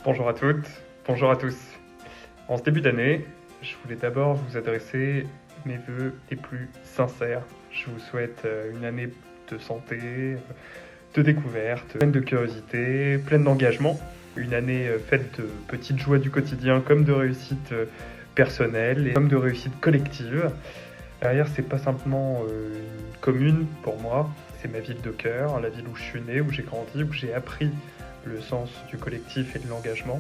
Bonjour à toutes, bonjour à tous. En ce début d'année, je voulais d'abord vous adresser mes vœux les plus sincères. Je vous souhaite une année de santé, de découverte, pleine de curiosité, pleine d'engagement. Une année faite de petites joies du quotidien comme de réussites personnelles et comme de réussites collectives. Derrière, c'est pas simplement une commune pour moi, c'est ma ville de cœur, la ville où je suis né, où j'ai grandi, où j'ai appris le sens du collectif et de l'engagement.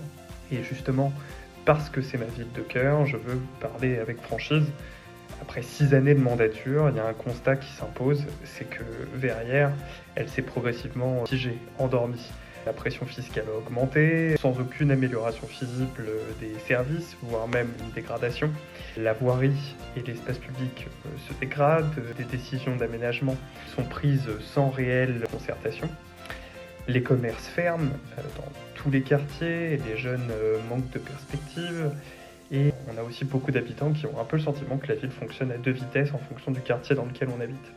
Et justement, parce que c'est ma ville de cœur, je veux parler avec franchise. Après 6 années de mandature, il y a un constat qui s'impose, c'est que Verrières, elle s'est progressivement figée, endormie. La pression fiscale a augmenté, sans aucune amélioration visible des services, voire même une dégradation. La voirie et l'espace public se dégradent, des décisions d'aménagement sont prises sans réelle concertation. Les commerces ferment dans tous les quartiers, les jeunes manquent de perspectives, et on a aussi beaucoup d'habitants qui ont un peu le sentiment que la ville fonctionne à deux vitesses en fonction du quartier dans lequel on habite.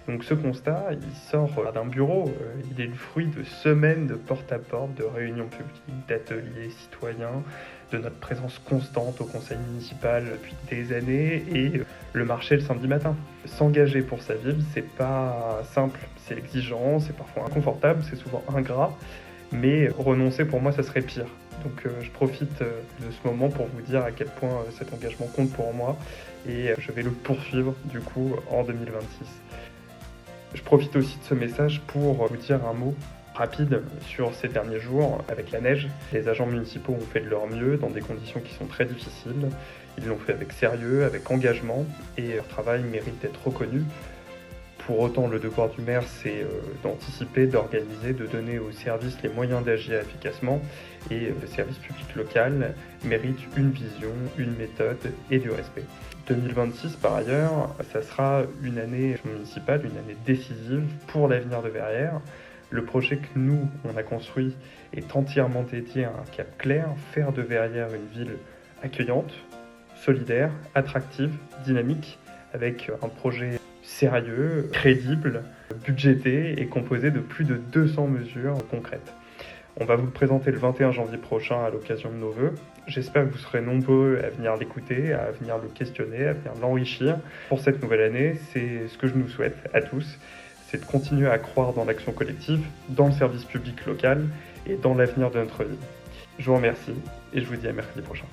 Donc ce constat, il sort d'un bureau, il est le fruit de semaines de porte-à-porte, de réunions publiques, d'ateliers citoyens, de notre présence constante au conseil municipal depuis des années et le marché le samedi matin. S'engager pour sa ville, c'est pas simple, c'est exigeant, c'est parfois inconfortable, c'est souvent ingrat, mais renoncer pour moi ça serait pire. Donc je profite de ce moment pour vous dire à quel point cet engagement compte pour moi et je vais le poursuivre du coup en 2026. Je profite aussi de ce message pour vous dire un mot rapide sur ces derniers jours avec la neige. Les agents municipaux ont fait de leur mieux dans des conditions qui sont très difficiles. Ils l'ont fait avec sérieux, avec engagement et leur travail mérite d'être reconnu. Pour autant, le devoir du maire, c'est d'anticiper, d'organiser, de donner aux services les moyens d'agir efficacement. Et le service public local mérite une vision, une méthode et du respect. 2026, par ailleurs, ça sera une année municipale, une année décisive pour l'avenir de Verrières. Le projet que nous, on a construit est entièrement dédié à un cap clair, faire de Verrières une ville accueillante, solidaire, attractive, dynamique, avec un projet sérieux, crédible, budgété et composé de plus de 200 mesures concrètes. On va vous le présenter le 21 janvier prochain à l'occasion de nos vœux. J'espère que vous serez nombreux à venir l'écouter, à venir le questionner, à venir l'enrichir. Pour cette nouvelle année, c'est ce que je nous souhaite à tous, c'est de continuer à croire dans l'action collective, dans le service public local et dans l'avenir de notre ville. Je vous remercie et je vous dis à mercredi prochain.